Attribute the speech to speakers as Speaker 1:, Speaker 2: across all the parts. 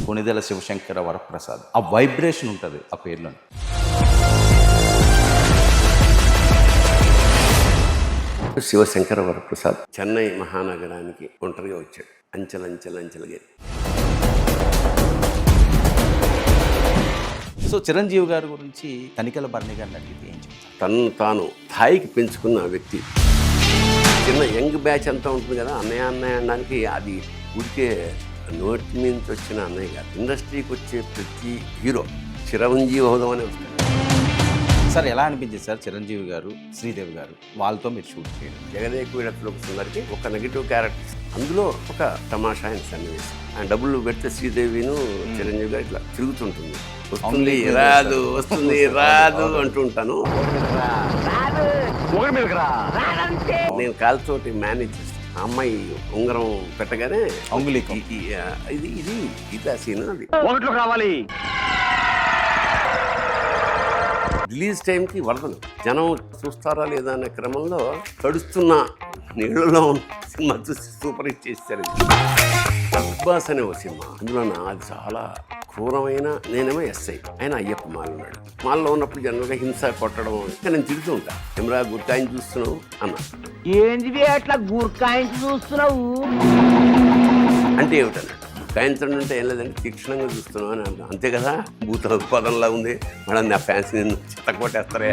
Speaker 1: కొణిదెల శివశంకర వరప్రసాద్. ఆ వైబ్రేషన్ ఉంటుంది ఆ పేర్లో.
Speaker 2: శివశంకర వరప్రసాద్ చెన్నై మహానగరానికి ఒంటరిగా వచ్చాడు. అంచెలంచెలుగా.
Speaker 1: సో చిరంజీవి గారి గురించి తనికెల భరణి గారిని అడిగితే ఏం చెప్తారు?
Speaker 2: తను తాను స్థాయికి పెంచుకున్న వ్యక్తి. చిన్న యంగ్ బ్యాచ్ అంతా ఉంటుంది కదా, అన్నయ్య అనడానికి అది ఊరికే నోటి మీద వచ్చిన అన్నయ్య గారు. ఇండస్ట్రీకి వచ్చే ప్రతి హీరో చిరంజీవి హోదం అనే వస్తాడు.
Speaker 1: సార్ ఎలా అనిపించింది సార్ చిరంజీవి గారు, శ్రీదేవి గారు వాళ్ళతో మీరు షూట్ చేయడం?
Speaker 2: జగదేకులకు సుందరికి ఒక నెగిటివ్ క్యారెక్టర్, అందులో ఒక తమాషా అయిన సన్నివేశం. ఆయన డబ్బులు పెడితే శ్రీదేవిను చిరంజీవి గారు ఇట్లా తిరుగుతుంటుంది, వస్తుంది రాదు వస్తుంది రాదు అంటుంటాను. నేను కాలుతోటి మేనేజ్ చేస్తాను. ఆ అమ్మాయి ఉంగరం పెట్టగానే ఇది ఇది ఇది ఆ సీన్. అది
Speaker 3: రావాలి.
Speaker 2: రిలీజ్ టైంకి వరదలు, జనం చూస్తారా లేదా అనే క్రమంలో తడుస్తున్న నీళ్ళలో సినిమా చూసి సూపర్ హిట్ చేశారు. బిగ్ బాస్ అనే ఒక సినిమా, అందులో అది చాలా క్రూరమైన, నేనేమో ఎస్ఐ, ఆయన అయ్యప్ప మాల ఉన్నాడు. మాల్లో ఉన్నప్పుడు జనరల్గా హింస కొట్టడం ఇంకా నేను తిరుగుతూ ఉంటాను. కెమెరా గుర్కాయిని చూస్తున్నావు అన్న,
Speaker 3: ఏంటిది అట్లా గుర్కాయించి చూస్తున్నావు
Speaker 2: అంటే ఏమిటన్నా గాయంత్రం అంటే ఏం లేదంటే తీక్షణంగా చూస్తున్నావు అని అర్థం. అంతే కదా, భూత పదంలా ఉంది. మేడం నా ఫ్యాన్స్ నేను చిత్తకొట్టేస్తారే.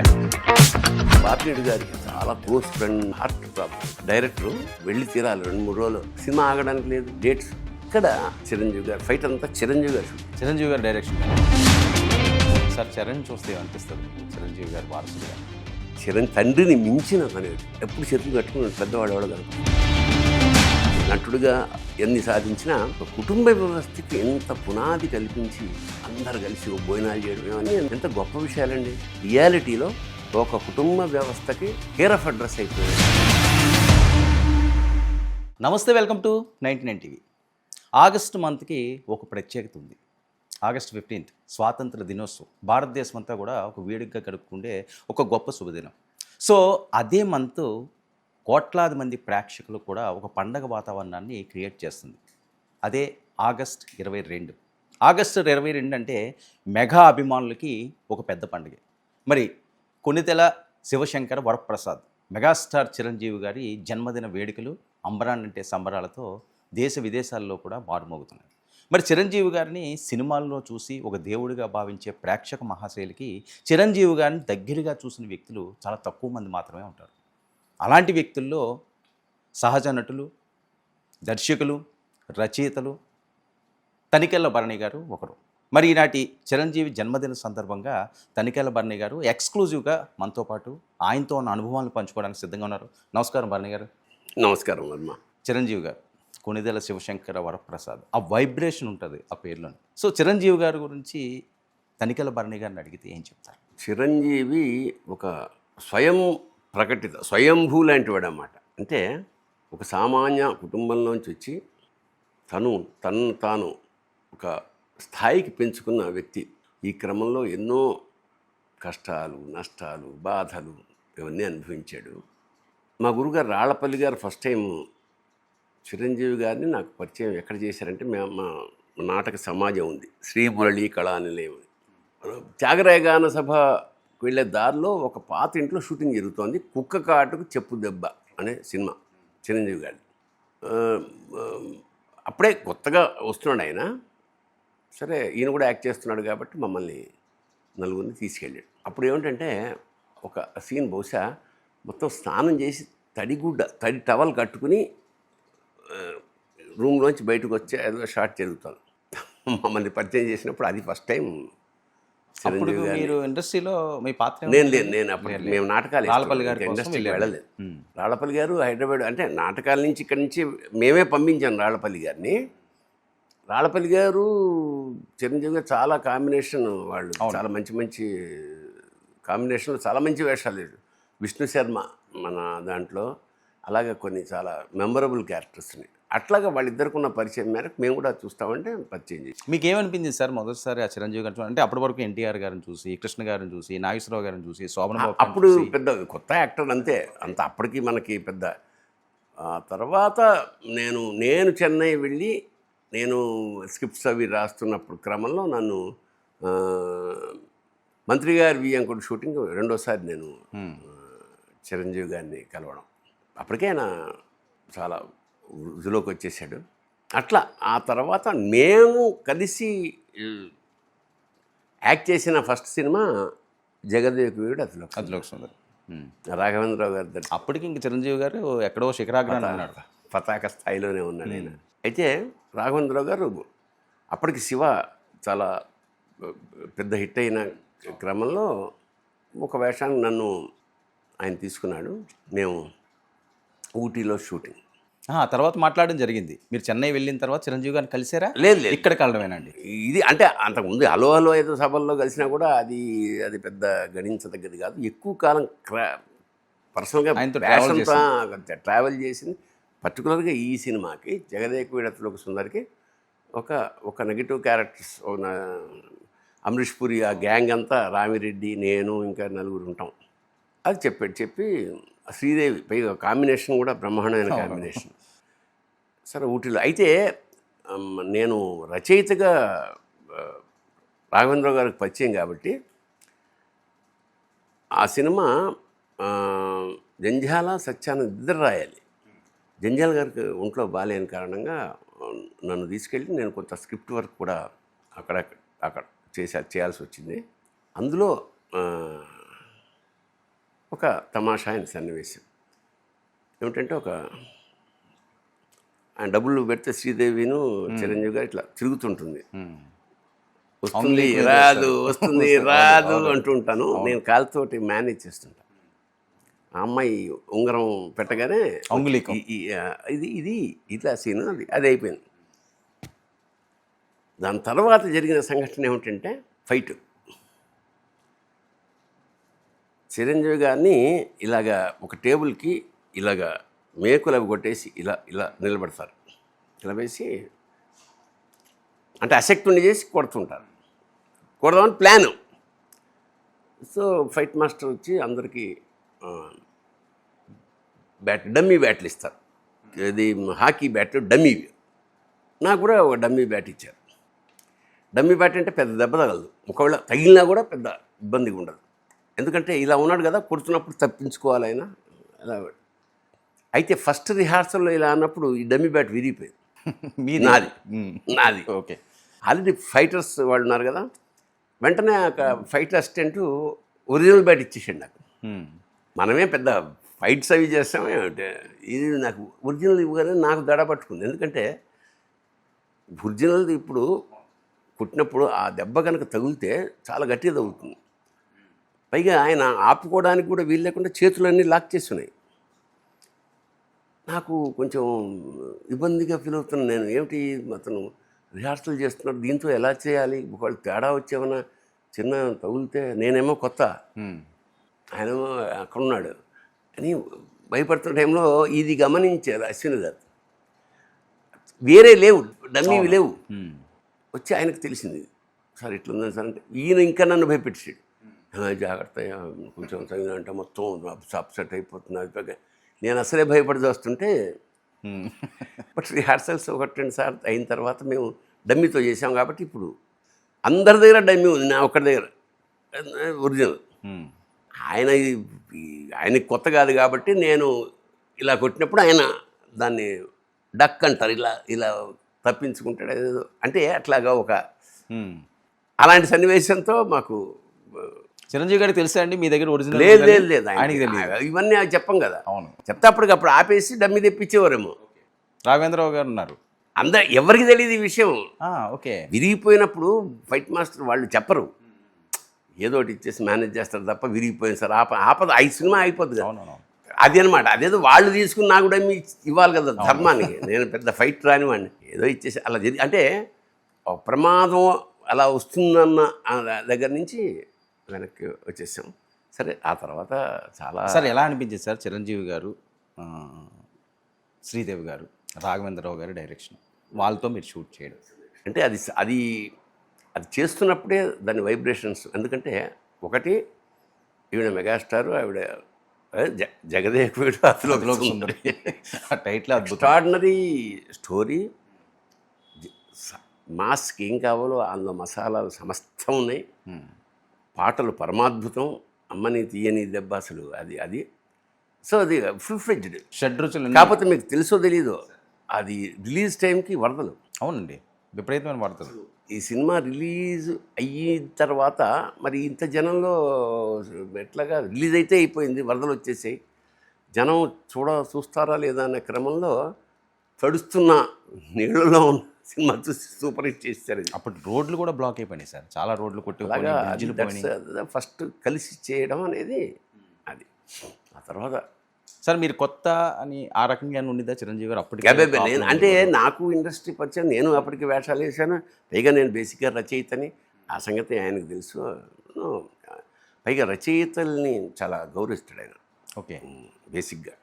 Speaker 2: బాపిరెడ్డి గారికి చాలా close friend, heart problem. Director వెళ్ళి తీరాలి 2-3 రోజులు, సినిమా ఆగడానికి లేదు, డేట్స్. ఇక్కడ చిరంజీవి గారు ఫైట్ అంతా చిరంజీవి గారు,
Speaker 1: చిరంజీవి గారు డైరెక్షన్. సార్ చరణ్ చూస్తే ఏమనిపిస్తుంది చిరంజీవి గారు వారసుగా?
Speaker 2: తండ్రిని మించిన అనేది ఎప్పుడు చేతులు కట్టుకుని పెద్దవాడు ఎవడగా నటుడుగా ఎన్ని సాధించినా కుటుంబ వ్యవస్థకి ఎంత పునాది కల్పించి అందరు కలిసి భోజనాలు చేయడం ఇవన్నీ ఎంత గొప్ప విషయాలండి. రియాలిటీలో ఒక కుటుంబ వ్యవస్థకి కేర్ ఆఫ్ అడ్రస్ అయిపోయింది.
Speaker 1: నమస్తే, వెల్కమ్ టు 99 టీవీ. ఆగస్టు మంత్కి ఒక ప్రత్యేకత ఉంది. ఆగస్టు 15 స్వాతంత్ర దినోత్సవం. భారతదేశం అంతా కూడా ఒక వేడుకగా గడుపుకుండే ఒక గొప్ప శుభదినం. సో అదే మంత్ కోట్లాది మంది ప్రేక్షకులు కూడా ఒక పండగ వాతావరణాన్ని క్రియేట్ చేస్తుంది. అదే ఆగస్ట్ 22. ఆగస్టు 22 అంటే మెగా అభిమానులకి ఒక పెద్ద పండుగ. మరి కొణిదెల శివశంకర వరప్రసాద్ మెగాస్టార్ చిరంజీవి గారి జన్మదిన వేడుకలు అంబరాన్నంటే సంబరాలతో దేశ విదేశాల్లో కూడా మారుమోగుతున్నాయి. మరి చిరంజీవి గారిని సినిమాల్లో చూసి ఒక దేవుడిగా భావించే ప్రేక్షక మహాశైలికి చిరంజీవి గారిని దగ్గరగా చూసిన వ్యక్తులు చాలా తక్కువ మంది మాత్రమే ఉంటారు. అలాంటి వ్యక్తుల్లో సహజ నటులు, దర్శకులు, రచయితలు తనికెళ్ళ భరణి గారు ఒకరు. మరి ఈనాటి చిరంజీవి జన్మదిన సందర్భంగా తనికెళ్ళ భరణి గారు ఎక్స్క్లూజివ్గా మనతో పాటు ఆయనతో ఉన్న అనుభవాలను పంచుకోవడానికి సిద్ధంగా ఉన్నారు. నమస్కారం భరణి గారు.
Speaker 2: నమస్కారం వర్మ.
Speaker 1: చిరంజీవి గారు కొణిదెల శివశంకర వరప్రసాద్, ఆ వైబ్రేషన్ ఉంటుంది ఆ పేర్లో. సో చిరంజీవి గారి గురించి తనికెళ్ళ భరణి గారిని అడిగితే ఏం చెప్తారు?
Speaker 2: చిరంజీవి ఒక స్వయంభూ లాంటి వాడు అన్నమాట. అంటే ఒక సామాన్య కుటుంబంలోంచి వచ్చి తను తాను ఒక స్థాయికి పెంచుకున్న వ్యక్తి. ఈ క్రమంలో ఎన్నో కష్టాలు, నష్టాలు, బాధలు ఇవన్నీ అనుభవించాడు. మా గురుగారు రాళ్లపల్లి గారు ఫస్ట్ టైం చిరంజీవి గారిని నాకు పరిచయం ఎక్కడ చేశారంటే, మా నాటక సమాజం ఉంది, శ్రీ మురళీ కళానిలయం. త్యాగరాయ గాన సభ వెళ్ళే దారిలో ఒక పాత ఇంట్లో షూటింగ్ జరుగుతోంది. కుక్క కాటుకు చెప్పు దెబ్బ అనే సినిమా చిరంజీవి గారి. అప్పుడే కొత్తగా వస్తున్నాడు ఆయన. సరే ఈయన కూడా యాక్ట్ చేస్తున్నాడు కాబట్టి మమ్మల్ని నలుగురిని తీసుకెళ్ళాడు. అప్పుడు ఏమిటంటే ఒక సీన్ బహుశా మొత్తం స్నానం చేసి తడి టవల్ కట్టుకుని రూమ్లోంచి బయటకు వచ్చే ఏదో షాట్ జరుగుతాను. మమ్మల్ని పరిచయం చేసినప్పుడు అది ఫస్ట్ టైం.
Speaker 1: మీరు ఇండస్ట్రీలో మీ పాత్ర?
Speaker 2: నేను అప్పుడు మేము నాటకాలు ఇండస్ట్రీకి వెళ్ళలేదు. రాళ్లపల్లి గారు హైదరాబాద్ అంటే నాటకాల నుంచి ఇక్కడి నుంచి మేమే పంపించాను రాళ్లపల్లి గారిని. రాళ్లపల్లి గారు చిరంజీవి గారు చాలా కాంబినేషన్, వాళ్ళు చాలా మంచి కాంబినేషన్లో చాలా మంచి వేషాలు. విష్ణు శర్మ మన దాంట్లో, అలాగే కొన్ని చాలా మెమరబుల్ క్యారెక్టర్స్ని. అట్లాగా వాళ్ళిద్దరికి ఉన్న పరిచయం మేరకు మేము కూడా చూస్తామంటే పరిచయం చేసి.
Speaker 1: మీకు ఏమనిపించింది సార్ మొదటిసారి ఆ చిరంజీవి గారు? అంటే అప్పటి వరకు ఎన్టీఆర్ గారిని చూసి, కృష్ణ గారిని చూసి, నాగేశ్వరరావు గారిని చూసి, శోభన్ బాబు,
Speaker 2: అప్పుడు పెద్ద కొత్త యాక్టర్ అంతే, అంత అప్పటికి మనకి పెద్ద. తర్వాత నేను చెన్నై వెళ్ళి నేను స్క్రిప్ట్స్ అవి రాస్తున్నప్పుడు క్రమంలో నన్ను ఆ, మంత్రి గారి వియ్యంకుడు షూటింగ్ రెండోసారి నేను చిరంజీవి గారిని కలవడం. అప్పటికే ఆయన చాలా వృద్ధిలోకి వచ్చేసాడు. అట్లా ఆ తర్వాత మేము కలిసి యాక్ట్ చేసిన ఫస్ట్ సినిమా జగదేక వీరుడు
Speaker 1: అతిలోక సుందరి.
Speaker 2: రాఘవేంద్రరావు గారి దర్శనం.
Speaker 1: అప్పటికి ఇంక చిరంజీవి గారు ఎక్కడో శిఖరాగ్రహణ ఉన్నాడు.
Speaker 2: పతాక స్థాయిలోనే ఉన్నాడు ఆయన. అయితే రాఘవేంద్రరావు గారు అప్పటికి శివ చాలా పెద్ద హిట్ అయిన క్రమంలో ఒక వేషానికి నన్ను ఆయన తీసుకున్నాడు. మేము ఊటీలో షూటింగ్.
Speaker 1: తర్వాత మాట్లాడడం జరిగింది. మీరు చెన్నై వెళ్ళిన తర్వాత చిరంజీవి గారిని కలిసారా?
Speaker 2: లేదు లేదు,
Speaker 1: ఇక్కడ కలడమేనండి.
Speaker 2: ఇది అంటే అంతకుముందు హలో హలో ఏదో సభల్లో కలిసినా కూడా అది పెద్ద గణించదగ్గది కాదు. ఎక్కువ కాలం పర్సనల్గా
Speaker 1: ఆయనతో
Speaker 2: ట్రావెల్ చేసింది. పర్టికులర్గా ఈ సినిమాకి జగదేక వీరుడు సుందరికి ఒక నెగిటివ్ క్యారెక్టర్స్, అమరీష్ పురి, ఆ గ్యాంగ్ అంతా రామిరెడ్డి, నేను ఇంకా నలుగురు ఉంటాం. అది చెప్పి శ్రీదేవి పైగా కాంబినేషన్ కూడా బ్రహ్మాండమైన కాంబినేషన్. సరే ఊటీలో అయితే నేను రచయితగా రాఘవేంద్రరావు గారికి పరిచయం కాబట్టి ఆ సినిమా జంధ్యాల సత్యానంద్ ఇద్దరు రాయాలి. జంధ్యాల గారికి ఒంట్లో బాగాలేని కారణంగా నన్ను తీసుకెళ్ళి నేను కొంత స్క్రిప్ట్ వర్క్ కూడా అక్కడ చేయాల్సి వచ్చింది. అందులో ఒక తమాషా అయిన సన్నివేశం ఏమిటంటే, ఆయన డబ్బులు పెడితే శ్రీదేవిను చిరంజీవి గారు ఇట్లా తిరుగుతుంటుంది. వస్తుంది రాదు అంటుంటాను. నేను కాలుతోటి మేనేజ్ చేస్తుంటాను. ఆ అమ్మాయి ఉంగరం పెట్టగానే ఇది ఇట్లా సీన్ అది అయిపోయింది. దాని తర్వాత జరిగిన సంఘటన ఏమిటంటే, ఫైట్. చిరంజీవి గారిని ఇలాగా ఒక టేబుల్కి ఇలాగా మేకులు అవి కొట్టేసి ఇలా నిలబడతారు. ఇలా వేసి అంటే అశక్తుని చేసి కొడుతుంటారు. కొడదామని ప్లాను. సో ఫైట్ మాస్టర్ వచ్చి అందరికీ డమ్మీ బ్యాట్లు ఇస్తారు. ఇది హాకీ బ్యాట్ డమ్మీ. నాకు కూడా ఒక డమ్మీ బ్యాట్ ఇచ్చారు. డమ్మీ బ్యాట్ అంటే పెద్ద దెబ్బ తగలదు, ఒకవేళ తగిలినా కూడా పెద్ద ఇబ్బందిగా ఉండదు. ఎందుకంటే ఇలా ఉన్నాడు కదా, కొడుతున్నప్పుడు తప్పించుకోవాలి ఆయన అలా. అయితే ఫస్ట్ రిహార్సల్లో ఇలా అన్నప్పుడు ఈ డమ్మీ బ్యాట్ విరిగిపోయింది. నాది
Speaker 1: ఓకే.
Speaker 2: ఆల్రెడీ ఫైటర్స్ వాళ్ళు ఉన్నారు కదా, వెంటనే ఫైట్ అసిస్టెంట్ ఒరిజినల్ బ్యాట్ ఇచ్చేసాడు నాకు. మనమే పెద్ద ఫైట్స్ అవి చేస్తామే అంటే ఇది నాకు ఒరిజినల్ ఇవ్వగానే నాకు దడ పట్టుకుంది. ఎందుకంటే ఒరిజినల్ది ఇప్పుడు కుట్టినప్పుడు ఆ దెబ్బ కనుక తగిలితే చాలా గట్టిగా తగులుతుంది. పైగా ఆయన ఆపుకోవడానికి కూడా వీలు లేకుండా చేతులన్నీ లాక్ చేస్తున్నాయి. నాకు కొంచెం ఇబ్బందిగా ఫీల్ అవుతున్నాను. నేను ఏమిటి అతను రిహార్సల్ చేస్తున్నాడు, దీంతో ఎలా చేయాలి, ఒకవేళ తేడా వచ్చేమన్నా చిన్న తగిలితే నేనేమో కొత్త, ఆయనేమో అక్కడున్నాడు అని భయపడుతున్న టైంలో ఇది గమనించారు అశ్విని గారు. వేరే లేవు, డమ్మీవి లేవు. వచ్చి ఆయనకు తెలిసింది, సార్ ఇట్లుందని సార్ అంటే ఈయన ఇంకా నన్ను భయపెట్టాడు. జాగ్రత్త కొంచెం తగినంటే మొత్తం అప్సెట్ అయిపోతుంది. నేను అసలే భయపడి వస్తుంటే బట్ రిహార్సల్స్ 1-2 సార్లు అయిన తర్వాత మేము డమ్మీతో చేసాం కాబట్టి ఇప్పుడు అందరి దగ్గర డమ్మీ ఉంది, నా ఒక్కడి దగ్గర ఒరిజినల్. ఆయనకి కొత్త కాదు కాబట్టి నేను ఇలా కొట్టినప్పుడు ఆయన దాన్ని డక్ అంటారు, ఇలా తప్పించుకుంటాడు ఏదో అంటే అట్లాగా అలాంటి సన్నివేశంతో మాకు.
Speaker 1: చిరంజీవి గారికి తెలుసా అండి మీ దగ్గర ఒరిజినల్?
Speaker 2: లేదు
Speaker 1: ఆయనకి తెలియదు.
Speaker 2: ఇవన్నీ చెప్పం కదా.
Speaker 1: అవును,
Speaker 2: చెప్తే అప్పటికప్పుడు ఆపేసి డమ్మి తెప్పించేవారేమో.
Speaker 1: రాఘవేంద్రరావు గారు ఉన్నారు.
Speaker 2: ఎవరికి తెలియదు ఈ విషయం.
Speaker 1: ఓకే.
Speaker 2: విరిగిపోయినప్పుడు ఫైట్ మాస్టర్ వాళ్ళు చెప్పరు, ఏదో ఒకటి ఇచ్చేసి మేనేజ్ చేస్తారు తప్ప విరిగిపోయింది సార్ ఆపద 5 సినిమా అయిపోద్ది కదా. అది అనమాట. అదేదో వాళ్ళు తీసుకుని నాకు డమ్మి ఇవ్వాలి కదా ధర్మానికి. నేను పెద్ద ఫైట్ రానివాడిని, ఏదో ఇచ్చేసి అలా అంటే ఒక ప్రమాదం అలా వస్తుందన్న దగ్గర నుంచి వెనక్కి వచ్చేసాం. సరే ఆ తర్వాత చాలా
Speaker 1: సార్ ఎలా అనిపించింది సార్ చిరంజీవి గారు, శ్రీదేవి గారు, రాఘవేంద్రరావు గారి డైరెక్షన్, వాళ్ళతో మీరు షూట్ చేయడం
Speaker 2: అంటే అది చేస్తున్నప్పుడే దాని వైబ్రేషన్స్. ఎందుకంటే ఒకటి ఈవిడ మెగాస్టారు, ఆవిడ Jagadeka Veerudu Athiloka Sundari
Speaker 1: title
Speaker 2: extraordinary story. మాస్కి ఏం కావాలో అందులో మసాలాలు సమస్తం ఉన్నాయి. పాటలు పరమాద్భుతం. అమ్మని తీయని దెబ్బ అసలు అది సో అది ఫుల్ ఫ్లెడ్జ్డ్.
Speaker 1: షడ్రుచులు
Speaker 2: కాకపోతే మీకు తెలుసో తెలీదో అది రిలీజ్ టైంకి వరదలు.
Speaker 1: అవునండి, విపరీతమైన వార్తలు.
Speaker 2: ఈ సినిమా రిలీజ్ అయిన తర్వాత మరి ఇంత జనంలో ఎట్లాగా రిలీజ్ అయితే అయిపోయింది, వరదలు వచ్చేసాయి, జనం చూస్తారా లేదా అనే క్రమంలో తడుస్తున్న నీళ్ళలో ఉన్న సినిమా చూసి సూపర్ హిట్ చేశారు.
Speaker 1: అప్పుడు రోడ్లు కూడా బ్లాక్ అయిపోయినాయి సార్, చాలా రోడ్లు కొట్టుకుపోయినాయి.
Speaker 2: ఫస్ట్ కలిసి చేయడం అనేది అది. ఆ తర్వాత
Speaker 1: సార్ మీరు కొత్త అని ఆ రకంగా ఉండిద్దా చిరంజీవి గారు అప్పటికి?
Speaker 2: నేను అంటే నాకు ఇండస్ట్రీ పరిచయం, నేను అప్పటికి వేషాలు వేసాను. పైగా నేను బేసిక్గా రచయితని, ఆ సంగతి ఆయనకు తెలుసు. పైగా రచయితల్ని చాలా గౌరవిస్తాడు ఆయన.
Speaker 1: ఓకే.
Speaker 2: బేసిక్గా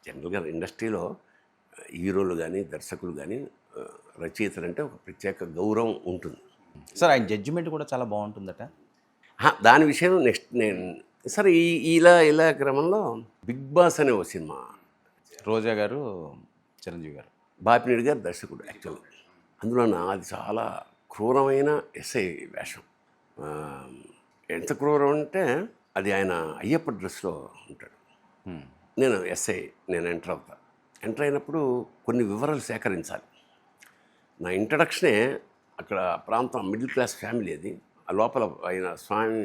Speaker 2: జనరల్గా ఇండస్ట్రీలో హీరోలు కానీ దర్శకులు కానీ రచయితలు అంటే ఒక ప్రత్యేక గౌరవం ఉంటుంది.
Speaker 1: సార్ ఆయన జడ్జిమెంట్ కూడా చాలా బాగుంటుందట.
Speaker 2: దాని విషయం నెక్స్ట్ నేను సరే ఇలా క్రమంలో బిగ్ బాస్ అనే ఒక సినిమా,
Speaker 1: రోజా గారు, చిరంజీవి గారు,
Speaker 2: బాపినేడు గారు దర్శకుడు. యాక్చువల్గా అందులో అది చాలా క్రూరమైన ఎస్ఐ వేషం. ఎంత క్రూరం అంటే అది ఆయన అయ్యప్ప డ్రెస్లో ఉంటాడు. నేను ఎస్ఐ, నేను ఎంటర్ అయినప్పుడు కొన్ని వివరాలు సేకరించాలి. నా ఇంట్రడక్షనే అక్కడ ప్రాంతం మిడిల్ క్లాస్ ఫ్యామిలీ అది. ఆ లోపల ఆయన స్వామి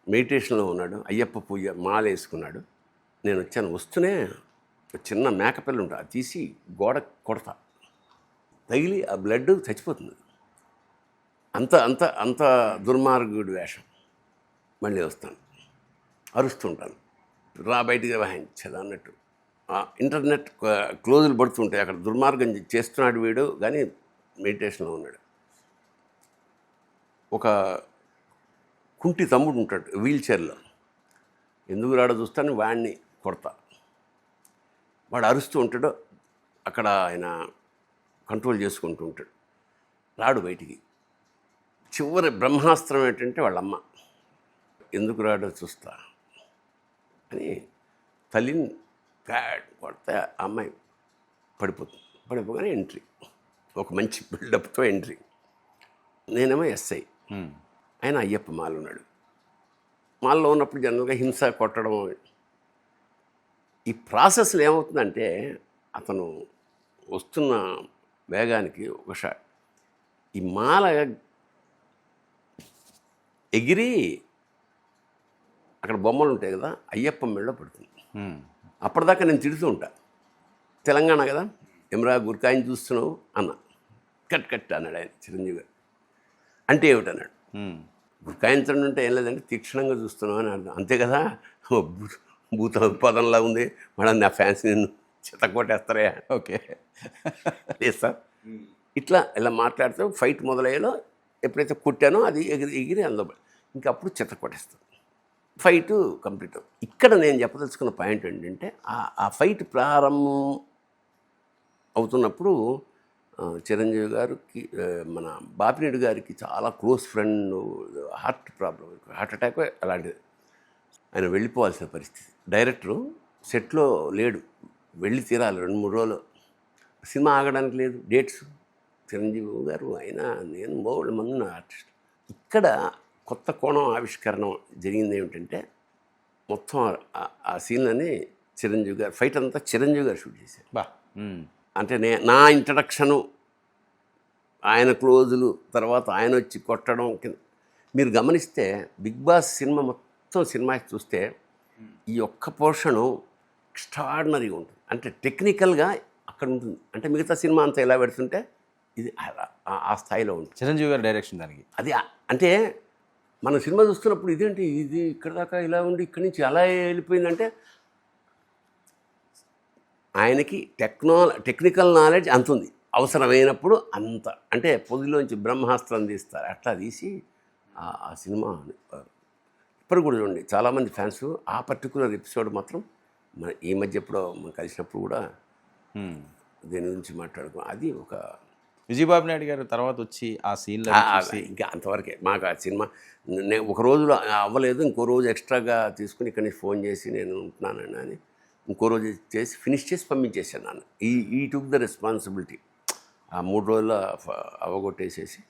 Speaker 2: మెడిటేషన్లో ఉన్నాడు, అయ్యప్ప పూజ మాల వేసుకున్నాడు. నేను వచ్చాను, వస్తూనే చిన్న మేకపిల్ల ఉంటుంది, అది తీసి గోడ కొడతా, తగిలి ఆ బ్లడ్ చచ్చిపోతుంది. అంత దుర్మార్గుడి వేషం. మళ్ళీ వస్తాను, అరుస్తుంటాను, రా బయటికి వాయించదు అన్నట్టు. ఇంటర్నెట్ క్లోజులు పడుతుంటాయి, అక్కడ దుర్మార్గం చేస్తున్నాడు వీడు కానీ మెడిటేషన్లో ఉన్నాడు. ఒక కుంటి తమ్ముడు ఉంటాడు వీల్ చైర్లో, ఎందుకు రాడో చూస్తాను, వాడిని కొడతా, వాడు అరుస్తూ ఉంటాడు. అక్కడ ఆయన కంట్రోల్ చేసుకుంటూ ఉంటాడు, రాడు బయటికి. చివరి బ్రహ్మాస్త్రం ఏంటంటే వాళ్ళమ్మ, ఎందుకు రాడో చూస్తా అని తల్లిని ప్యాడ్ కొడితే ఆ అమ్మాయి పడిపోతుంది. పడిపోగానే ఎంట్రీ, ఒక మంచి బిల్డప్తో ఎంట్రీ. నేనేమో ఎస్ఐ, ఆయన అయ్యప్ప మాల ఉన్నాడు. మాల్లో ఉన్నప్పుడు జనరల్గా హింస కొట్టడం. ఈ ప్రాసెస్లో ఏమవుతుందంటే అతను వస్తున్న వేగానికి ఒక షాట్, ఈ మాల ఎగిరి అక్కడ బొమ్మలు ఉంటాయి కదా, అయ్యప్ప మెడలో పడుతుంది. అప్పటిదాకా నేను తిడుతూ ఉంటా, తెలంగాణ కదా ఎమరా గుర్కాయని చూస్తున్నావు అన్న. కట్ అన్నాడు ఆయన, చిరంజీవి గారు. అంటే ఏమిటన్నాడు, గుర్కాయించడం అంటే ఏం లేదంటే తీక్షణంగా చూస్తున్నావు అని అర్థం, అంతే కదా. భూత పదంలా ఉంది, మేడం నా ఫ్యాన్స్ నేను చెత్త కొట్టేస్తారా.
Speaker 1: ఓకే
Speaker 2: లేదు సార్, ఇలా మాట్లాడితే ఫైట్ మొదలయ్యేలో ఎప్పుడైతే కొట్టానో అది ఎగిరి అందులో ఇంకా అప్పుడు చెత్త కొట్టేస్తాను. Fight complete. ఇక్కడ నేను చెప్పదలుచుకున్న పాయింట్ ఏంటంటే ఆ ఫైట్ ప్రారంభం అవుతున్నప్పుడు చిరంజీవి గారికి మన బాపినేడు గారికి చాలా close friend, heart problem, heart attack అలాంటిది. ఆయన వెళ్ళిపోవాల్సిన పరిస్థితి. డైరెక్టరు సెట్లో లేడు, వెళ్ళి తీరాలి 2-3 రోజులు. సినిమా ఆగడానికి లేదు, డేట్స్. చిరంజీవి గారు అయినా నేను 3 మంది నా ఆర్టిస్ట్. ఇక్కడ కొత్త కోణం ఆవిష్కరణ జరిగింది ఏమిటంటే మొత్తం ఆ సీన్లని చిరంజీవి గారు, ఫైట్ అంతా చిరంజీవి గారు షూట్ చేశారు. అంటే నా ఇంట్రడక్షను, ఆయన క్లోజులు, తర్వాత ఆయన వచ్చి కొట్టడం. మీరు గమనిస్తే బిగ్ బాస్ సినిమా చూస్తే ఈ ఒక్క పోర్షను ఎక్స్ట్రాడినరీగా ఉంటుంది. అంటే టెక్నికల్గా అక్కడ ఉంటుంది. అంటే మిగతా సినిమా అంతా ఎలా పెడుతుంటే ఇది ఆ స్థాయిలో ఉంటుంది.
Speaker 1: చిరంజీవి గారి డైరెక్షన్ దానికి అది.
Speaker 2: అంటే మన సినిమా చూస్తున్నప్పుడు ఇదేంటి ఇది ఇక్కడ దాకా ఇలా ఉండి ఇక్కడి నుంచి అలా వెళ్ళిపోయిందంటే ఆయనకి టెక్నికల్ నాలెడ్జ్ అంత ఉంది. అవసరమైనప్పుడు అంత, అంటే పొదిలోంచి బ్రహ్మాస్త్రం తీస్తారు, అట్లా తీసి ఆ సినిమా ఇప్పుడు కూడా చూడండి చాలామంది ఫ్యాన్స్ ఆ పర్టికులర్ ఎపిసోడ్ మాత్రం ఈ మధ్య ఎప్పుడో మనం కలిసినప్పుడు కూడా దీని గురించి మాట్లాడుకున్నాం. అది ఒక
Speaker 1: విజయబాబు నాయుడు గారు తర్వాత వచ్చి ఆ సీన్లో
Speaker 2: ఇంకా అంతవరకే మాకు ఆ సినిమా. ఒక రోజులో అవ్వలేదు, ఇంకో రోజు ఎక్స్ట్రాగా తీసుకుని ఇక్కడి నుంచి ఫోన్ చేసి నేను ఉంటున్నానని అని ఇంకో రోజు చేసి ఫినిష్ చేసి పంపించేసాను. ఈ టుక్ ద రెస్పాన్సిబిలిటీ. ఆ 3 రోజుల్లో అవగొట్టేసేసి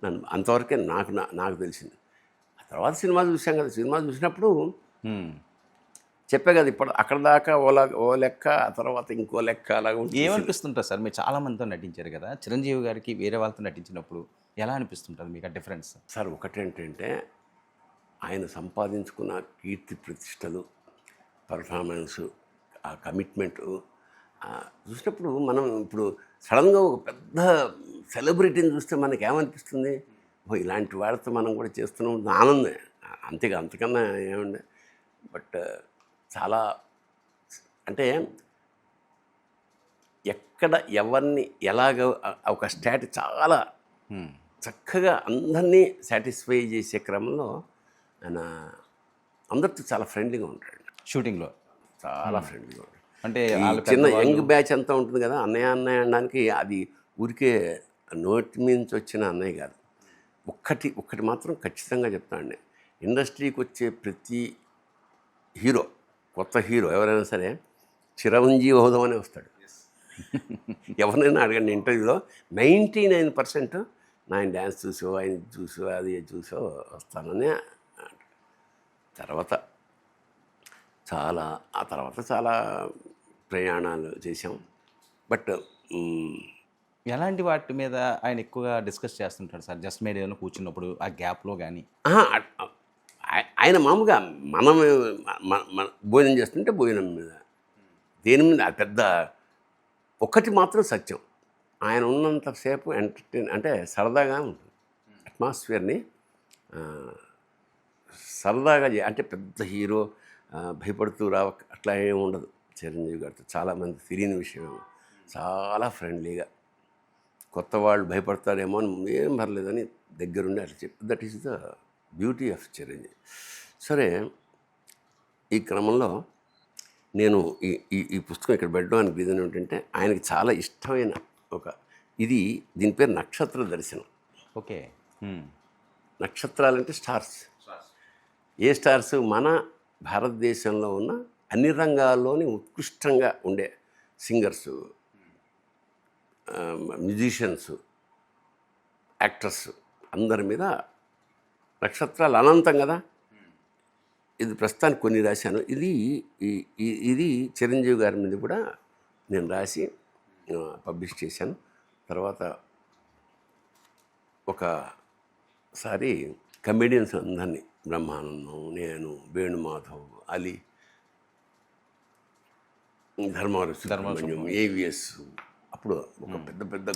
Speaker 2: నన్ను అంతవరకే నాకు తెలిసింది. ఆ తర్వాత సినిమా చూసాం కదా, సినిమా చూసినప్పుడు చెప్పే కదా ఇప్పుడు అక్కడ దాకా ఓ లెక్క, ఆ తర్వాత ఇంకో లెక్క అలాగా ఉంటుంది.
Speaker 1: ఏమనిపిస్తుంటుంది సార్? మీరు చాలా మందితో నటించారు కదా, చిరంజీవి గారికి వేరే వాళ్ళతో నటించినప్పుడు ఎలా అనిపిస్తుంటుంది మీకు ఆ డిఫరెన్స్?
Speaker 2: సార్ ఒకటేంటంటే ఆయన సంపాదించుకున్న కీర్తి ప్రతిష్టలు, పర్ఫార్మెన్సు, ఆ కమిట్మెంటు చూసినప్పుడు మనం ఇప్పుడు సడన్గా ఒక పెద్ద సెలబ్రిటీని చూస్తే మనకి ఏమనిపిస్తుంది? ఓ ఇలాంటి వాళ్ళతో మనం కూడా చేస్తున్నాం ఆనందమే, అంతకన్నా ఏముండే. బట్ చాలా అంటే ఎక్కడ ఎవరిని ఎలాగ ఒక స్టాట్ చాలా చక్కగా అందరినీ సాటిస్ఫై చేసే క్రమంలో ఆయన అందరితో చాలా ఫ్రెండ్లీగా ఉంటాడు.
Speaker 1: షూటింగ్లో
Speaker 2: చాలా ఫ్రెండ్లీగా ఉంటాడు.
Speaker 1: అంటే
Speaker 2: ఈ
Speaker 1: వాళ్ళు
Speaker 2: చిన్న యంగ్ బ్యాచ్ అంతా ఉంటుంది కదా, అన్నయ్య అన్నయ్య అనడానికి అది ఊరికే నోటి నుంచి వచ్చిన అన్నయ్య కాదు. ఒక్కటి మాత్రం ఖచ్చితంగా చెప్తానండి, ఇండస్ట్రీకి వచ్చే ప్రతి హీరో, కొత్త హీరో ఎవరైనా సరే చిరంజీవి హోదామనే వస్తాడు. ఎవరైనా అడగండి ఇంటర్వ్యూలో 99% ఆయన డ్యాన్స్ చూసో, ఆయన చూసో, అది చూసో వస్తానని. ఆ తర్వాత చాలా ప్రయాణాలు చేసాం. బట్
Speaker 1: ఎలాంటి వాటి మీద ఆయన ఎక్కువగా డిస్కస్ చేస్తుంటాడు సార్? జస్ట్ మీరు ఏదైనా కూర్చున్నప్పుడు ఆ గ్యాప్లో కానీ?
Speaker 2: ఆయన మామూలుగా మనం భోజనం చేస్తుంటే భోజనం మీద, దేని మీద పెద్ద ఒక్కటి మాత్రం సత్యం, ఆయన ఉన్నంతసేపు అంటే సరదాగా ఉంటుంది. అట్మాస్ఫియర్ని సరదాగా అంటే పెద్ద హీరో భయపడుతూ రావ అట్లా ఏమి ఉండదు. చిరంజీవి గారితో చాలామంది తెలియని విషయం, చాలా ఫ్రెండ్లీగా, కొత్త వాళ్ళు భయపడతారేమో అని ఏం పర్లేదని దగ్గరుండి అట్లా చెప్పి, that is the beauty of Chiranjeevi. సరే, ఈ క్రమంలో నేను ఈ పుస్తకం ఇక్కడ పెట్టడానికి రీజన్ ఏంటంటే ఆయనకి చాలా ఇష్టమైన దీని పేరు నక్షత్ర దర్శనం.
Speaker 1: ఓకే.
Speaker 2: నక్షత్రాలంటే స్టార్స్. ఏ స్టార్స్? మన భారతదేశంలో ఉన్న అన్ని రంగాల్లోని ఉత్కృష్టంగా ఉండే సింగర్సు, మ్యూజిషియన్స్, యాక్టర్స్ అందరి మీద నక్షత్రాలు అనంతం కదా. ఇది ప్రస్తుతానికి కొన్ని రాశాను. ఇది చిరంజీవి గారి మీద కూడా నేను రాసి పబ్లిష్ చేశాను. తర్వాత ఒకసారి కమెడియన్స్ అందరినీ, బ్రహ్మానందం, నేను, వేణుమాధవ్, అలీ, ధర్మవరం సుబ్రహ్మణ్యం, ఏవిఎస్, అప్పుడు ఒక పెద్ద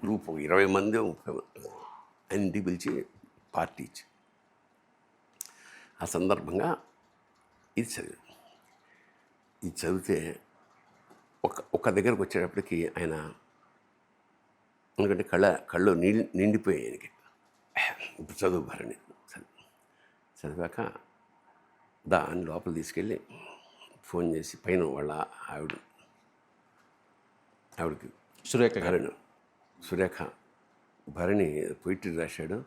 Speaker 2: గ్రూప్, 20 మంది 30 మంది ఆయన ఇంటికి పిలిచి పార్టీ ఇచ్చి, ఆ సందర్భంగా ఇది చదివితే ఒక దగ్గరకు వచ్చేటప్పటికి ఆయన, ఎందుకంటే కళ్ళు నిండిపోయాయి ఆయనకి. ఇప్పుడు చదువు భరణి చదివాక దాని లోపల తీసుకెళ్ళి ఫోన్ చేసి పైన వాళ్ళ ఆవిడకి సురేఖ భరణి పొయిట్రీ రాశాడు.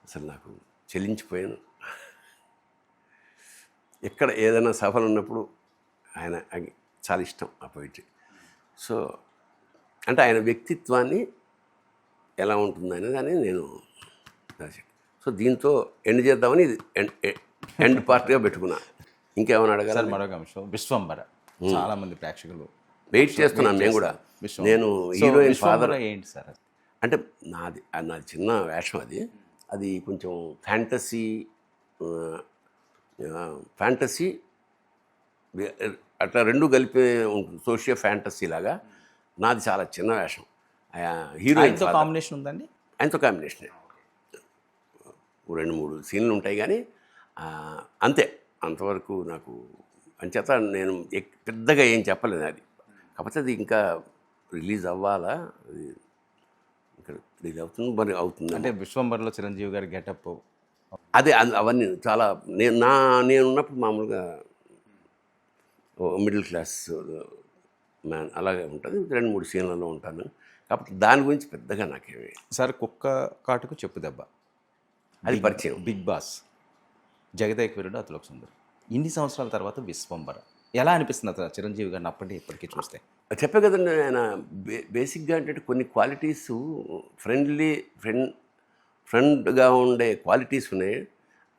Speaker 2: అసలు నాకు చెల్లించిపోయాను. ఎక్కడ ఏదైనా సభలు ఉన్నప్పుడు ఆయన చాలా ఇష్టం ఆ పొయిట్రీ. సో అంటే ఆయన వ్యక్తిత్వాన్ని ఎలా ఉంటుందనేది అని నేను రాశాను. సో దీంతో ఎండ్ చేద్దామని ఇది ఎండ్ పార్ట్గా పెట్టుకున్నా. ఇంకేమైనా అడగాలి?
Speaker 1: మరొక అంశం, విశ్వంబర. చాలా మంది ప్రేక్షకులు
Speaker 2: వెయిట్ చేస్తున్నాను. నేను కూడా, నేను హీరోయిన్ ఫాదర్
Speaker 1: ఏంటి సార్?
Speaker 2: అంటే నాది చిన్న వేషం. అది కొంచెం ఫ్యాంటసీ అట్లా రెండు కలిపి ఉంటుంది, సోషియో ఫ్యాంటసీ లాగా. నాది చాలా చిన్న వేషం. హీరోయిన్తో
Speaker 1: కాంబినేషన్ ఉందండి?
Speaker 2: ఆయనతో కాంబినేషన్ 2-3 సీన్లు ఉంటాయి కానీ అంతే, అంతవరకు నాకు. అంచేత నేను పెద్దగా ఏం చెప్పలేదు. అది కాకపోతే అది ఇంకా రిలీజ్ అవ్వాలా, అది ఇక్కడ రిలీజ్ అవుతుంది, మరి అవుతుంది.
Speaker 1: అంటే విశ్వంబర్లో చిరంజీవి గారి గెటప్
Speaker 2: అవన్నీ చాలా నేను ఉన్నప్పుడు మామూలుగా మిడిల్ క్లాస్ మ్యాన్ అలాగే ఉంటుంది. 2-3 సీన్లలో ఉంటాను కాబట్టి దాని గురించి పెద్దగా నాకేమి.
Speaker 1: సార్, కుక్క కాటుకు చెప్పు దెబ్బ,
Speaker 2: అది పరిచయం.
Speaker 1: బిగ్ బాస్, జగదేక వీరుడు, అతిలోక సుందరి, ఇన్ని సంవత్సరాల తర్వాత విశ్వంబర, ఎలా అనిపిస్తుంది అసలు చిరంజీవి గారిని అప్పటి ఇప్పటికీ చూస్తే?
Speaker 2: చెప్పే కదండి ఆయన బేసిక్గా అంటే కొన్ని క్వాలిటీస్ ఫ్రెండ్గా ఉండే క్వాలిటీస్ ఉన్నాయి,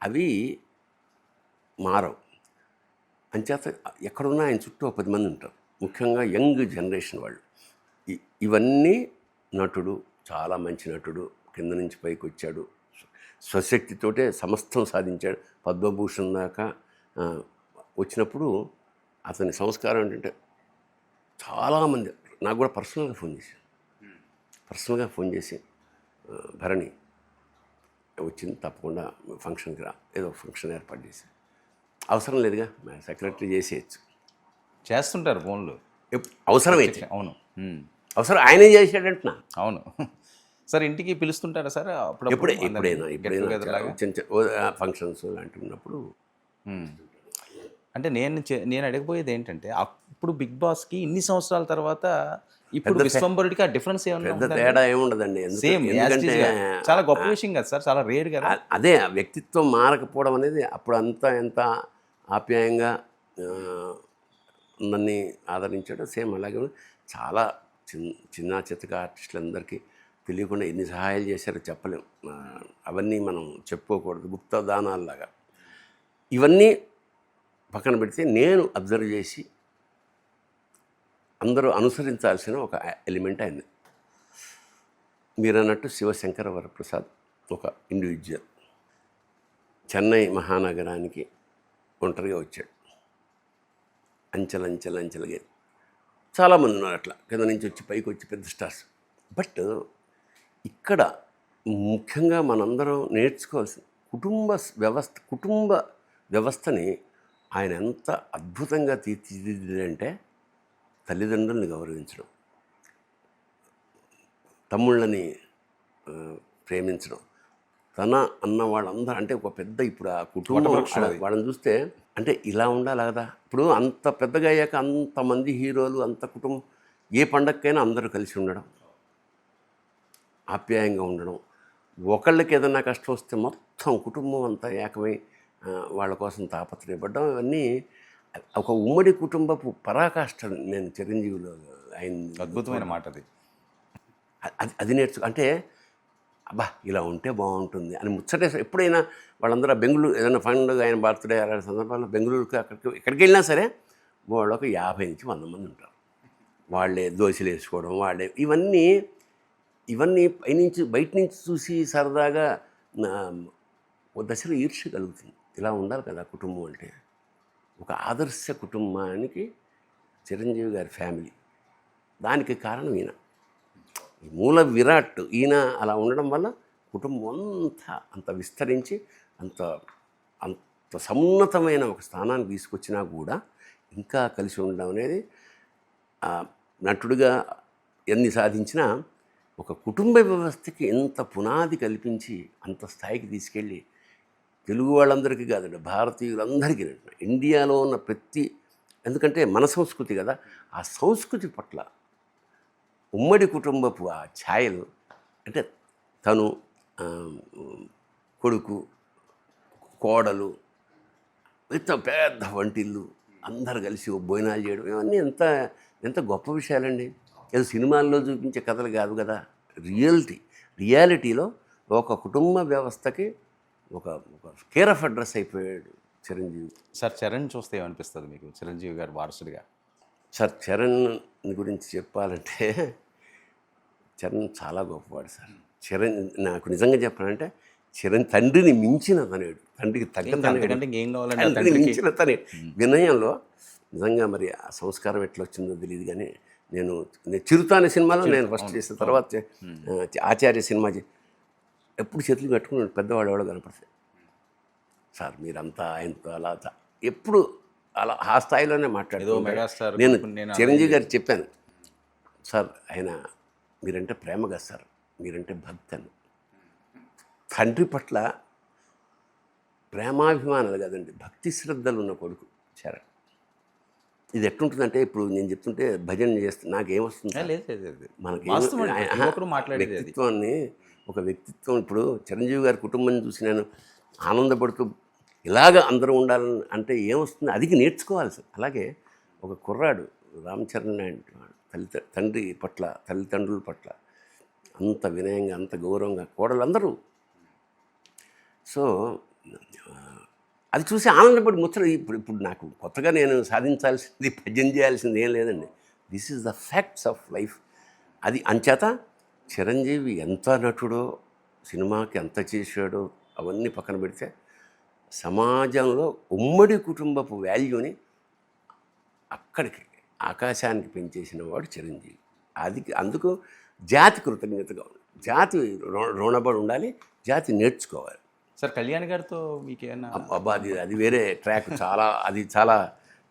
Speaker 2: అవి మారవు. అంచేత ఎక్కడున్నా ఆయన చుట్టూ 10 మంది ఉంటారు, ముఖ్యంగా యంగ్ జనరేషన్ వాళ్ళు. ఇవన్నీ నటుడు, చాలా మంచి నటుడు, కింద నుంచి పైకి వచ్చాడు, స్వశక్తితోటే సమస్తం సాధించాడు, పద్మభూషణ్ దాకా వచ్చినప్పుడు అతని సంస్కారం ఏంటంటే చాలామంది నాకు కూడా పర్సనల్గా ఫోన్ చేసి భరణి వచ్చింది తప్పకుండా ఫంక్షన్కి రా, ఏదో ఫంక్షన్ ఏర్పాటు చేసి, అవసరం లేదుగా సెక్రటరీ చేసేయచ్చు,
Speaker 1: చేస్తుంటారు ఫోన్లు
Speaker 2: అవసరమైతే.
Speaker 1: అవును.
Speaker 2: అవసరం ఆయనే చేసాడంటున్నా.
Speaker 1: అవును సార్. ఇంటికి పిలుస్తుంటారా సార్
Speaker 2: ఎప్పుడైనా ఫంక్షన్స్ లాంటివి ఉన్నప్పుడు.
Speaker 1: అంటే నేను అడగబోయేది ఏంటంటే, అప్పుడు బిగ్ బాస్కి ఇన్ని సంవత్సరాల తర్వాత ఇప్పుడు విశ్వంబరుడికి ఆ డిఫరెన్స్
Speaker 2: పెద్ద
Speaker 1: ఏమన్నా?
Speaker 2: తేడా ఏముండదండి.
Speaker 1: సేమ్,
Speaker 2: ఎందుకంటే
Speaker 1: చాలా గొప్ప విషయం కదా సార్, చాలా రేర్ కదా.
Speaker 2: అదే ఆ వ్యక్తిత్వం మారకపోవడం అనేది. అప్పుడు అంతా ఎంత ఆప్యాయంగా నన్ను ఆదరించాడో సేమ్ అలాగే చాలా చిన్న చితక ఆర్టిస్టులందరికీ తెలియకుండా ఎన్ని సహాయాలు చేశారో చెప్పలేం. అవన్నీ మనం చెప్పుకోకూడదు, గుప్త దానాల్లాగా. ఇవన్నీ పక్కన పెడితే నేను అబ్జర్వ్ చేసి అందరూ అనుసరించాల్సిన ఒక ఎలిమెంట్ అయింది. మీరు అన్నట్టు శివశంకర వరప్రసాద్ ఒక ఇండివిజువల్ చెన్నై మహానగరానికి ఒంటరిగా వచ్చాడు. అంచెలంచెలుగా చాలామంది ఉన్నారు అట్లా కింద నుంచి వచ్చి పైకి వచ్చి పెద్ద స్టార్స్. బట్ ఇక్కడ ముఖ్యంగా మనందరం నేర్చుకోవాల్సిన కుటుంబ వ్యవస్థని ఆయన ఎంత అద్భుతంగా తీర్చిదిద్దాడంటే, తల్లిదండ్రుల్ని గౌరవించడం, తమ్ముళ్ళని ప్రేమించడం, తన అన్న వాళ్ళందరూ అంటే ఒక పెద్ద ఇప్పుడు ఆ కుటుంబం వాళ్ళని చూస్తే అంటే ఇలా ఉండాలి కదా. ఇప్పుడు అంత పెద్దగా అయ్యాక అంతమంది హీరోలు, అంత కుటుంబం, ఏ పండగకైనా అందరూ కలిసి ఉండడం, ఆప్యాయంగా ఉండడం, ఒకళ్ళకి ఏదైనా కష్టం వస్తే మొత్తం కుటుంబం అంతా ఏకమై వాళ్ళ కోసం తాపత్రయపడ్డం, ఇవన్నీ ఒక ఉమ్మడి కుటుంబపు పరాకాష్ట. నేను చిరంజీవిలో ఆయన
Speaker 1: అద్భుతమైన మాట
Speaker 2: అది అంటే అబ్బా ఇలా ఉంటే బాగుంటుంది అని ముచ్చటే. ఎప్పుడైనా వాళ్ళందరూ బెంగళూరు ఏదైనా పండుగ, ఆయన బర్త్డే అలాంటి సందర్భాల్లో బెంగళూరుకి ఎక్కడికి వెళ్ళినా సరే వాళ్ళకు 50 నుంచి 100 మంది ఉంటారు. వాళ్ళే దోశలు వేసుకోవడం, వాళ్ళే ఇవన్నీ బయట నుంచి చూసి సరదాగా ఒక దశలో ఈర్ష్య కలుగుతుంది. ఇలా ఉండాలి కదా కుటుంబం అంటే. ఒక ఆదర్శ కుటుంబానికి చిరంజీవి గారి ఫ్యామిలీ, దానికి కారణం ఈయన, ఈ మూల విరాట్ ఈయన. అలా ఉండడం వల్ల కుటుంబం అంత విస్తరించి అంత సమున్నతమైన ఒక స్థానానికి తీసుకొచ్చినా కూడా ఇంకా కలిసి ఉండడం అనేది నటుడిగా ఎన్ని సాధించినా ఒక కుటుంబ వ్యవస్థకి ఎంత పునాది కల్పించి అంత స్థాయికి తీసుకెళ్ళి తెలుగు వాళ్ళందరికీ కాదండి, భారతీయులందరికీ, ఇండియాలో ఉన్న ఎందుకంటే మన సంస్కృతి కదా, ఆ సంస్కృతి పట్ల ఉమ్మడి కుటుంబపు ఆ ఛాయలు అంటే తను, కొడుకు, కోడలు, ఇంత పెద్ద వంటిల్లు, అందరు కలిసి భోజనాలు చేయడం, ఇవన్నీ ఎంత గొప్ప విషయాలండి. ఏదో సినిమాల్లో చూపించే కథలు కాదు కదా. రియాలిటీలో ఒక కుటుంబ వ్యవస్థకి ఒక కేర్ ఆఫ్ అడ్రస్ అయిపోయాడు చిరంజీవి.
Speaker 1: సార్ చరణ్ చూస్తే ఏమనిపిస్తుంది మీకు చిరంజీవి గారు వారసుడిగా?
Speaker 2: సార్ చరణ్ గురించి చెప్పాలంటే చరణ్ చాలా గొప్పవాడు సార్. చరణ్ నాకు నిజంగా చెప్పాలంటే చరణ్ తండ్రిని మించిన తనేడు, తండ్రికి తగ్గ తండ్రిని మించిన తనే. వినయంలో నిజంగా మరి ఆ సంస్కారం ఎట్లా వచ్చిందో తెలియదు కానీ నేను చిరుత అనే సినిమాలో నేను ఫస్ట్ చేసిన తర్వాత ఆచార్య సినిమా ఎప్పుడు చేతులు కట్టుకుని పెద్దవాడు ఎవడో కనపడతాయి. సార్ మీరంతా ఆయనతో అలా ఎప్పుడు అలా ఆ స్థాయిలోనే మాట్లాడేది. నేను చిరంజీవి గారికి చెప్పాను, సార్ ఆయన మీరంటే ప్రేమ కదా సార్, మీరంటే భక్తి అని. తండ్రి పట్ల ప్రేమాభిమానాలు కదండి, భక్తి శ్రద్ధలు ఉన్న కొడుకు చరణ్. ఇది ఎట్లుంటుందంటే ఇప్పుడు నేను చెప్తుంటే భజన చేస్తే నాకేమొస్తుంది, మనకి వ్యక్తిత్వాన్ని ఒక వ్యక్తిత్వం. ఇప్పుడు చిరంజీవి గారి కుటుంబాన్ని చూసి నేను ఆనందపడుతూ ఇలాగ అందరూ ఉండాలని అంటే ఏమొస్తుంది, అది నేర్చుకోవాలి సార్. అలాగే ఒక కుర్రాడు రామ్ చరణ్ లాంటి వాడు తండ్రి పట్ల తల్లిదండ్రుల పట్ల అంత వినయంగా అంత గౌరవంగా కోడలందరూ. సో అది చూసి ఆనందపడి ముచ్చట. ఇప్పుడు నాకు కొత్తగా నేను సాధించాల్సింది పద్యం చేయాల్సింది ఏం లేదండి. This is the facts of life. అది అంచేత చిరంజీవి ఎంత నటుడో, సినిమాకి ఎంత చేశాడో అవన్నీ పక్కన పెడితే సమాజంలో ఉమ్మడి కుటుంబపు వాల్యూని అక్కడికి ఆకాశానికి పెంచేసిన వాడు చిరంజీవి. అది అందుకు జాతి కృతజ్ఞతగా ఉంది. జాతి రుణపడి ఉండాలి, జాతి నేర్చుకోవాలి.
Speaker 1: సార్ కళ్యాణ్ గారితో మీకు ఏమన్నా
Speaker 2: అబ్బా అది వేరే ట్రాక్. అది చాలా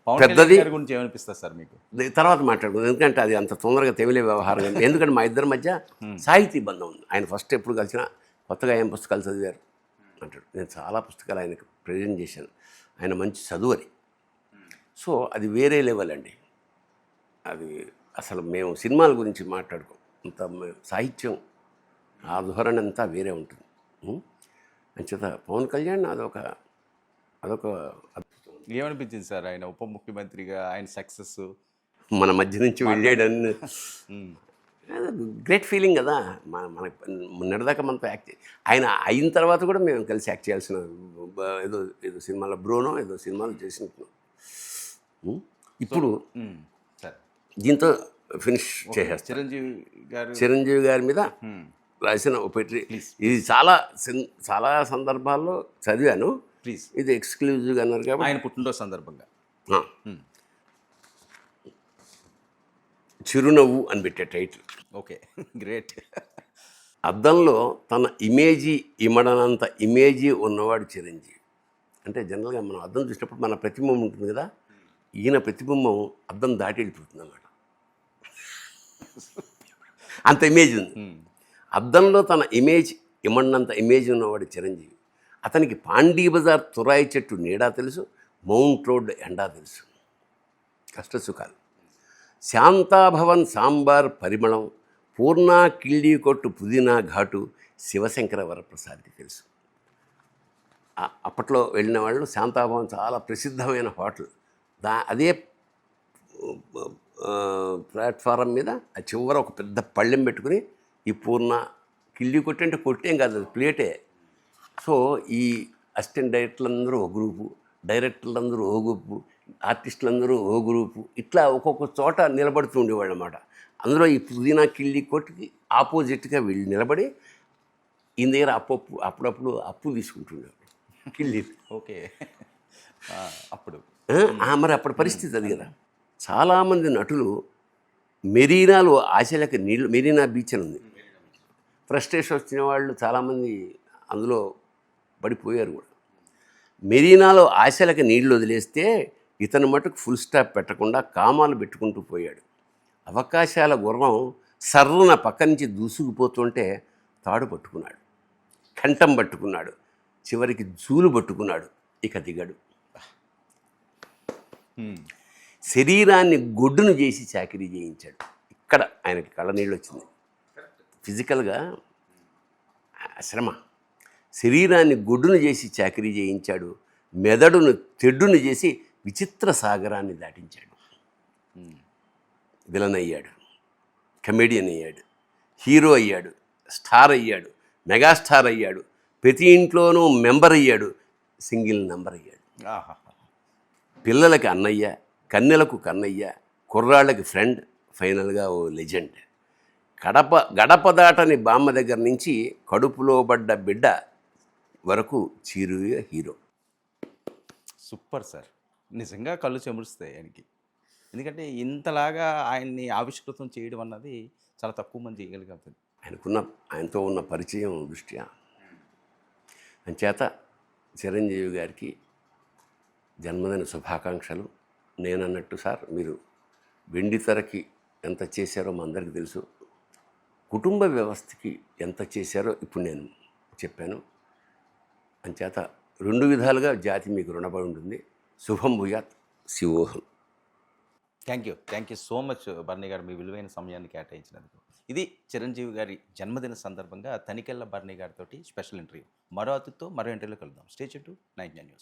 Speaker 1: పవన్
Speaker 2: పెద్దది.
Speaker 1: కళ్యాణ్ గారి గురించి ఏమనిపిస్తుంది సార్ మీకు?
Speaker 2: తర్వాత మాట్లాడుకుందాం, ఎందుకంటే అది అంత తొందరగా తెమిలే వ్యవహారం. ఎందుకంటే మా ఇద్దరి మధ్య సాహితీ బంధం ఉంది. ఆయన ఫస్ట్ ఎప్పుడు కలిసినా కొత్తగా ఏం పుస్తకాలు చదివారు అంటాడు. నేను చాలా పుస్తకాలు ఆయనకు ప్రజెంట్ చేశాను. ఆయన మంచి చదువని. సో అది వేరే లెవెల్ అండి. అది అసలు మేము సినిమాల గురించి మాట్లాడుకోం. అంత సాహిత్యం ఆ ధోరణి అంతా వేరే ఉంటుంది. అంచేత పవన్ కళ్యాణ్ అదొక
Speaker 1: ఏమనిపించింది సార్ ఆయన ఉప ముఖ్యమంత్రిగా ఆయన సక్సెస్
Speaker 2: మన మధ్య నుంచి వెళ్ళాడని గ్రేట్ ఫీలింగ్ కదా. మన నిన్నటిదాకా మనతో యాక్ట్ ఆయన అయిన తర్వాత కూడా మేము కలిసి యాక్ట్ చేయాల్సిన ఏదో సినిమాలో బ్రోనో ఏదో సినిమాలో చేసినట్టు. ఇప్పుడు
Speaker 1: సార్
Speaker 2: దీంతో ఫినిష్ చేసేస్తాం. చిరంజీవి గారి మీద రాసిన ఒకటి. ఇది చాలా సందర్భాల్లో చదివాను.
Speaker 1: ప్లీజ్,
Speaker 2: ఇది ఎక్స్క్లూజివ్గా అన్నారు కాబట్టి
Speaker 1: ఆయన పుట్టినరోజు సందర్భంగా
Speaker 2: చిరునవ్వు అని పెట్టే టైటిల్.
Speaker 1: Okay, great.
Speaker 2: అద్దంలో తన ఇమేజీ ఇమ్మడనంత ఇమేజీ ఉన్నవాడు చిరంజీవి. అంటే జనరల్గా మనం అద్దం చూసినప్పుడు మన ప్రతిబింబం ఉంటుంది కదా, ఈయన ప్రతిబింబం అద్దం దాటి వెళ్ళిపోతుంది అన్నమాట. అంత ఇమేజ్ ఉంది. అద్దంలో తన ఇమేజ్ ఇమ్మడినంత ఇమేజ్ ఉన్నవాడు చిరంజీవి. అతనికి పాండీ బజార్ తురాయి చెట్టు నీడా తెలుసు, మౌంట్ రోడ్ ఎండా తెలుసు, కష్టసుఖాలు. శాంతాభవన్ సాంబార్ పరిమళం, పూర్ణా కిళ్ళీ కొట్టు పుదీనా ఘాటు శివశంకర వరప్రసాద్కి తెలుసు. అప్పట్లో వెళ్ళిన వాళ్ళు శాంతాభవన్ చాలా ప్రసిద్ధమైన హోటల్. అదే ప్లాట్ఫారం మీద ఆ చివర ఒక పెద్ద పళ్ళెం పెట్టుకుని ఈ పూర్ణ కిళ్ళీ కొట్టి అంటే కొట్టేం కాదు, అది ప్లేటే. సో ఈ అసిస్టెంట్ డైరెక్టర్లందరూ ఒక గ్రూపు, డైరెక్టర్లందరూ ఓ గ్రూపు, ఆర్టిస్టులందరూ ఓ గ్రూపు, ఇట్లా ఒక్కొక్క చోట నిలబడుతూ ఉండేవాళ్ళు అన్నమాట. అందులో ఈ పుదీనా కిళ్ళీ కొట్టుకి ఆపోజిట్గా వీళ్ళు నిలబడి ఈయన దగ్గర అప్పుడప్పుడు అప్పు తీసుకుంటుండేవాడు కిళ్ళీ.
Speaker 1: ఓకే, అప్పుడు
Speaker 2: మరి అప్పటి పరిస్థితి అది కదా. చాలామంది నటులు మెరీనాలో ఆశలకి నీళ్ళు, మెరీనా బీచ్ అని ఉంది, ఫ్రస్ట్రేషన్ వచ్చిన వాళ్ళు చాలామంది అందులో పడిపోయారు కూడా. మెరీనాలో ఆశలకి నీళ్లు వదిలేస్తే ఇతను మటుకు ఫుల్ స్టాప్ పెట్టకుండా కామాలు పెట్టుకుంటూ పోయాడు. అవకాశాల గుర్రం సర్రున పక్క నుంచి దూసుకుపోతుంటే తాడు పట్టుకున్నాడు, కంఠం పట్టుకున్నాడు, చివరికి జూలు పట్టుకున్నాడు, ఇక దిగడు. శరీరాన్ని గొడ్డును చేసి చాకరీ చేయించాడు. ఇక్కడ ఆయనకి కళ్ళనీళ్ళు వచ్చింది. ఫిజికల్గా శ్రమ. శరీరాన్ని గొడ్డును చేసి చాకరీ చేయించాడు, మెదడును తెడ్డును చేసి విచిత్ర సాగరాన్ని దాటించాడు. విలన్ అయ్యాడు, కమెడియన్ అయ్యాడు, హీరో అయ్యాడు, స్టార్ అయ్యాడు, మెగాస్టార్ అయ్యాడు, ప్రతి ఇంట్లోనూ మెంబర్ అయ్యాడు, సింగిల్ నెంబర్ అయ్యాడు. పిల్లలకి అన్నయ్య, కన్నెలకు కన్నయ్య, కుర్రాళ్ళకి ఫ్రెండ్, ఫైనల్గా ఓ లెజెండ్. గడప దాటని బామ్మ దగ్గర నుంచి కడుపులో పడ్డ బిడ్డ వరకు చిరుగా హీరో.
Speaker 1: సూపర్ సార్, నిజంగా కళ్ళు చెమురుస్తాయి ఆయనకి. ఎందుకంటే ఇంతలాగా ఆయన్ని ఆవిష్కృతం చేయడం అన్నది చాలా తక్కువ మంది చేయగలుగుతుంది.
Speaker 2: ఆయనతో ఉన్న పరిచయం దృష్ట్యా. అంచేత చిరంజీవి గారికి జన్మదిన శుభాకాంక్షలు. నేనన్నట్టు సార్, మీరు వెండితెరకి ఎంత చేశారో మా అందరికీ తెలుసు, కుటుంబ వ్యవస్థకి ఎంత చేశారో ఇప్పుడు నేను చెప్పాను. అంచేత రెండు విధాలుగా జాతి మీకు రుణపడి ఉంటుంది. శుభం భూయాత్, శివోహం.
Speaker 1: థ్యాంక్ యూ సో మచ్ బర్నీ గారు, మీ విలువైన సమయాన్ని కేటాయించినందుకు. ఇది చిరంజీవి గారి జన్మదిన సందర్భంగా తనికెళ్ళ బర్నీ గారితో స్పెషల్ ఇంటర్వ్యూ. మరో అతిథితో మరో ఇంటర్వ్యూలో కలుద్దాం. Stay tune to 99 news.